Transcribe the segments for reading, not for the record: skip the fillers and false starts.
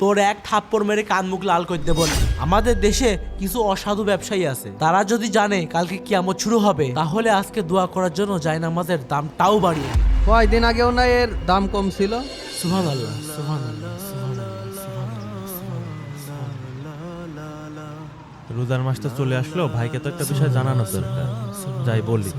তোর এক থাপ্পড় মেরে কান মুখ লাল করে দেব। আমাদের দেশে কিছু অসাধু ব্যবসায়ী আছে, তারা যদি জানে কালকে কিয়ামত শুরু হবে তাহলে আজকে দোয়া করার জন্য জায়নামাজের দামটাও বাড়িয়ে দিবে। কয়দিন আগেও না এর দাম কম ছিল। সুবহানাল্লাহ, সুবহানাল্লাহ, সুবহানাল্লাহ, সুবহানাল্লাহ, সুবহানাল্লাহ। রোজার মাস তো চলে আসলো, ভাইকে তো একটা বিষয় জানানো দরকার। যাই বলি,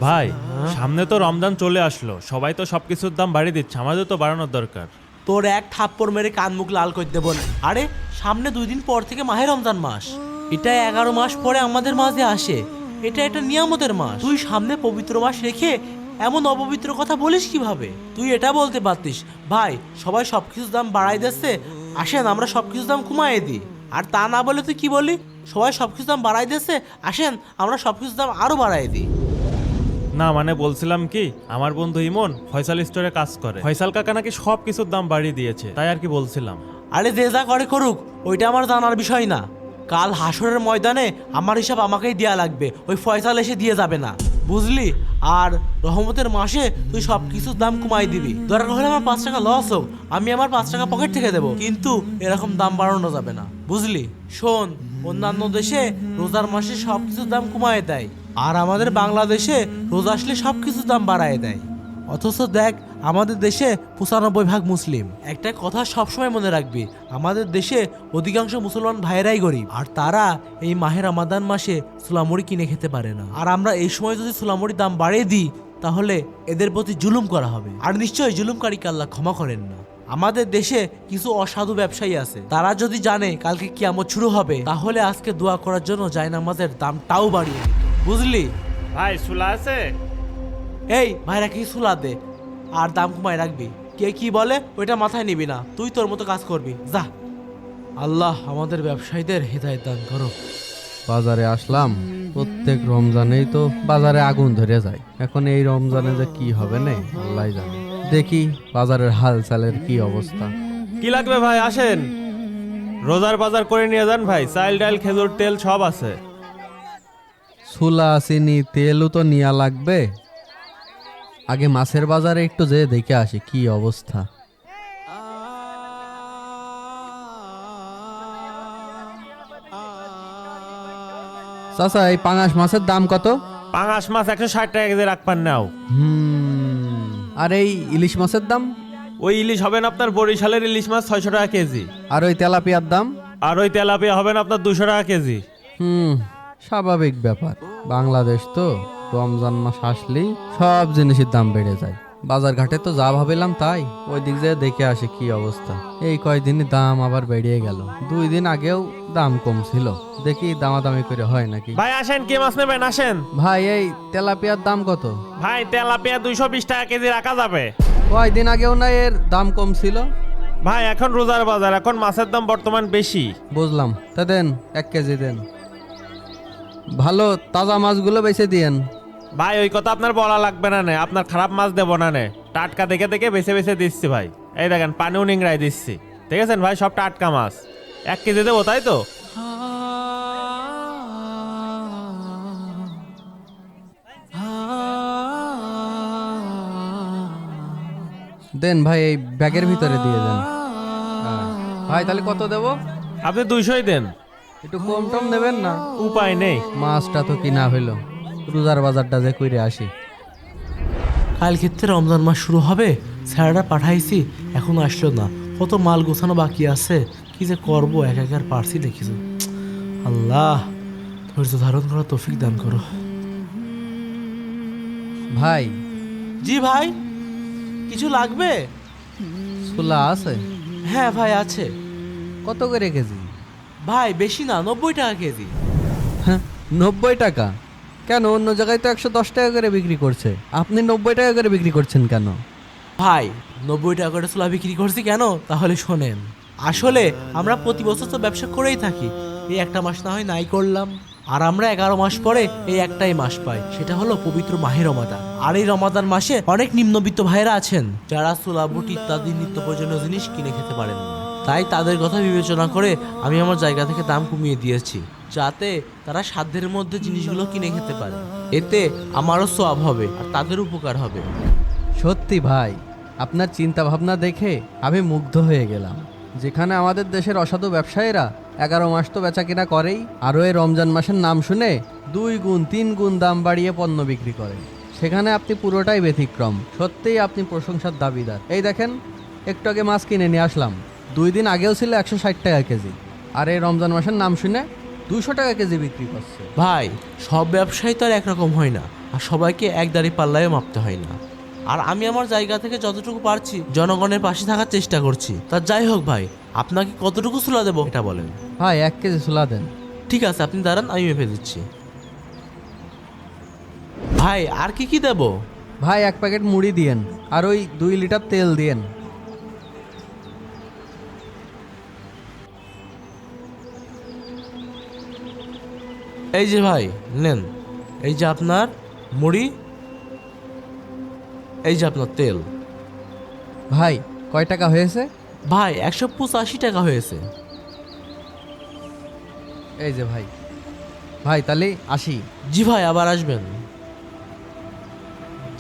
ভাই সামনে তো রমজান চলে আসলো, সবাই তো সবকিছুর দাম বাড়িয়ে দিচ্ছে, আমাদের তো বাড়ানোর দরকার। তোর এক থাপ্পড় মেরে কান মুখ লাল করে দেব। আরে সামনে 2 দিন পর থেকে মাহে রমজান মাস, এটা 11 মাস পরে আমাদের মাঝে আসে। এটা একটা নিয়ামতের মাস, তুই সামনে পবিত্র মাস রেখে এমন অপবিত্র কথা বলিস কিভাবে? তুই এটা বলতে পারতিস ভাই সবাই সবকিছুর দাম বাড়াই দিচ্ছে, আসেন আমরা সবকিছুর দাম কমাই দিই। আর তা না বলে তুই কি বলি, সবাই সবকিছুর দাম বাড়াই দিচ্ছে, আসেন আমরা সবকিছুর দাম আরো বাড়াই দিই। না মানে বলছিলাম কি, আমার বন্ধু ইমন ফয়সাল স্টোরে কাজ করে, ফয়সাল কাকা নাকি সব কিছুর দাম বাড়িয়ে দিয়েছে, তাই আর কি বলছিলাম। আরে যে যা করে করুক, ওইটা আমার জানার বিষয় না। কাল হাসরের ময়দানে আমার হিসাব আমাকেই দেয়া লাগবে, ওই ফয়সাল এসে দিয়ে যাবে না, বুঝলি? আর রহমতের মাসে তুই সব কিছুর দাম কমাই দিবি, দরকার হলে আমার 5 টাকা লস হোক, আমি আমার 5 টাকা পকেট থেকে দেবো, কিন্তু এরকম দাম বাড়ানো যাবে না, বুঝলি? শোন, অন্যান্য দেশে রোজার মাসে সব কিছুর দাম কমায় দেয়, আর আমাদের বাংলাদেশে রোজা আসলে সব কিছুর দাম বাড়ায় দেয়। অথচ দেখ, আমাদের দেশে 95% মুসলিম। একটা কথা সবসময় মনে রাখবি, আমাদের দেশে অধিকাংশ মুসলমান ভাইরাই গরিব, আর তারা এই মাহে রমাদান মাসে সুলামুড়ি কিনে খেতে পারে না। আর আমরা এই সময় যদি সুলামুড়ির দাম বাড়িয়ে দিই তাহলে এদের প্রতি জুলুম করা হবে, আর নিশ্চয়ই জুলুমকারীকে আল্লাহ ক্ষমা করেন না। আমাদের দেশে কিছু অসাধু ব্যবসায়ী আছে, তারা যদি জানে কালকে কিয়ামত শুরু হবে তাহলে আজকে দোয়া করার জন্য জায়নামাজের দামটাও বাড়িয়ে দিত, বুঝলি? ভাই সুলা আছে? এই ভাইরা কি সুলা দে, আর দাম কমায় রাখবি। কে কি বলে ওইটা মাথায় নিবি না, তুই তোর মতো কাজ করবি, যা। আল্লাহ আমাদের ব্যবসায়ীদের হিদায়াত দান করো। বাজারে আসলাম, প্রত্যেক রমজানেই তো বাজারে আগুন ধরে যায়, এখন এই রমজানে যে কি হবে না আল্লাহ জানে। দেখি বাজারের হালচালের কি অবস্থা। কি লাগবে ভাই আসেন, রোজার বাজার করে নিয়ে যান ভাই, চাল ডাল খেজুর তেল সব আছে। ছোলা চিনি তেলও তো নিয়া লাগবে, আগে মাছের বাজারে একটু যে দেখে আসি কি অবস্থা। চাচা, এই পাঙাশ মাছের দাম কত? পাঙাশ মাছ 160 টাকা কেজি রাখবেন নাও। আর এই ইলিশ মাছের দাম? ওই ইলিশ হবেন আপনার বরিশালের ইলিশ মাছ 600 টাকা কেজি, আর ওই তেলাপিয়ার দাম? আর ওই তেলাপিয়া হবেন আপনার 200 টাকা কেজি। স্বাভাবিক ব্যাপার, বাংলাদেশ তো রমজান মাস আসলেই সব জিনিসের দাম বেড়ে যায়। বাজার ঘাটে তো যা ভাবিলাম তাই, ওই দিক দিয়ে দেখে আসে কি অবস্থা। এই কয়দিনই দাম আবার বেড়ে গেল, 2 দিন আগেও দাম কম ছিল, দেখি দামাদামি করে হয় নাকি। ভাই আসেন, কি মাছ নেবেন আসেন। ভাই এই তেলাপিয়ার দাম কত? ভাই তেলাপিয়া 220 টাকা কেজি রাখা যাবে। কয়দিন আগেও না এর দাম কম ছিল। ভাই এখন রোজার বাজার, এখন মাছের দাম বর্তমান বেশি। বুঝলাম, তা দেন 1 কেজি দেন, ভালো তাজা মাছগুলো বেছে দিয়েন। ভাই ওই কথা আপনার বলা লাগবে না, আপনার খারাপ মাছ দেবো না, টাটকা দেখে দেখে বেছে বেছে দিচ্ছি ভাই। এই দেখেন পানিও নিংড়াই দিচ্ছি, ঠিক আছে ভাই, সব টাটকা মাছ। 1 কেজি দেবো তাই তো? দেন ভাই, এই ব্যাগের ভিতরে দিয়ে দেন। ভাই তাহলে কত দেব? আপনি 200ই দেন, একটু কম টম দেবেন না? উপায় নেই। মাছটা তো কিনা হইলো, রোজার বাজারটা যে কইরে আসি। কাল ক্ষেত্রে রমজান মাস শুরু হবে, স্যারটা পাঠাইছি এখনো আসলো না, কত মাল গোছানো বাকি আছে, কি যে করবো এক একার পারছি দেখিস। আল্লাহ ধৈর্য ধারণ করা তৌফিক দান করো। ভাই জি ভাই, কিছু লাগবে? ছোলা আছে? হ্যাঁ ভাই আছে। কত করে কেজি? ভাই বেশি না, 90 টাকা কেজি। 90 টাকা? কেন, অন্য জায়গায় তো 110 টাকা করে বিক্রি করছে, আপনি 90 টাকা করে বিক্রি করছেন কেন? ভাই 90 টাকা করে ছোলা বিক্রি করছি কেন তাহলে শোনেন, আসলে আমরা প্রতি বছর তো ব্যবসা করেই থাকি, এই একটা মাস না হয় নাই করলাম, আর আমরা 11 মাস পরে এই একটাই মাস পাই, সেটা হলো পবিত্র মাহে রমাদান। আর এই রমাদান মাসে অনেক নিম্নবিত্ত ভাইরা আছেন যারা ছোলা বুট ইত্যাদি নিত্য প্রয়োজনীয় জিনিস কিনে খেতে পারেন না, তাই তাদের কথা বিবেচনা করে আমি আমার জায়গা থেকে দাম কমিয়ে দিয়েছি, যাতে তারা সাধ্যের মধ্যে জিনিসগুলো কিনে খেতে পারে, এতে আমারও সওয়াব হবে আর তাদের উপকার হবে। সত্যি ভাই, আপনার চিন্তা ভাবনা দেখে আমি মুগ্ধ হয়ে গেলাম। যেখানে আমাদের দেশের অসাধু ব্যবসায়ীরা 11 মাস তো বেচা কিনা করেই, আরও এই রমজান মাসের নাম শুনে 2 গুণ 3 গুণ দাম বাড়িয়ে পণ্য বিক্রি করেন, সেখানে আপনি পুরোটাই ব্যতিক্রম। সত্যিই আপনি প্রশংসার দাবিদার। এই দেখেন, একটু আগে মাছ কিনে নিয়ে আসলাম, 2 দিন আগেও ছিল 160 টাকা কেজি, আর এই রমজান মাসের নাম শুনে 200 টাকা কেজি বিক্রি করছে। ভাই, সব ব্যবসায়ী তো আর একরকম হয় না, আর সবাইকে এক দাড়ি পাল্লায় মাপতে হয় না। আর আমি আমার জায়গা থেকে যতটুকু পারছি জনগণের পাশে থাকার চেষ্টা করছি। তা যাই হোক ভাই, আপনাকে কতটুকু ছোলা দেবো এটা বলেন। ভাই 1 কেজি ছোলা দেন। ঠিক আছে, আপনি দাঁড়ান, আমি মেপে দিচ্ছি। ভাই, আর কি কি দেবো? ভাই 1 প্যাকেট মুড়ি দিয়েন, আর ওই 2 লিটার তেল দিয়েন। এই যে ভাই নেন, এই যে আপনার মুড়ি, এই যে আপনার তেল। ভাই কয় টাকা হয়েছে? ভাই 185 টাকা হয়েছে। এই যে ভাই। ভাই তাহলে আসি। জি ভাই, আবার আসবেন।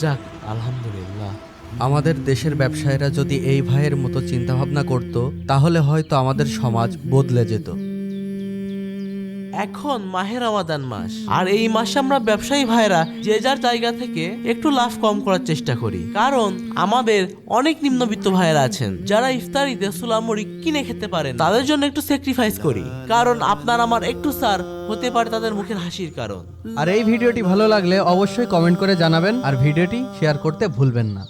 যাক, আলহামদুলিল্লাহ। আমাদের দেশের ব্যবসায়ীরা যদি এই ভাইয়ের মতো চিন্তা ভাবনা করত, তাহলে হয়তো আমাদের সমাজ বদলে যেত। এখন মাহে রমাদান মাস, আর এই মাসে আমরা ব্যবসায়ী ভাইরা যে যার জায়গা থেকে একটু লাভ কম করার চেষ্টা করি, কারণ আমাদের অনেক নিম্নবিত্ত ভাইরা আছেন যারা ইফতারিতে ছোলা মুড়ি কিনে খেতে পারেন। তাদের জন্য একটু স্যাক্রিফাইস করি, কারণ আপনার আমার একটু সার হতে পারে তাদের মুখের হাসির কারণ। আর এই ভিডিওটি ভালো লাগলে অবশ্যই কমেন্ট করে জানাবেন, আর ভিডিওটি শেয়ার করতে ভুলবেন না।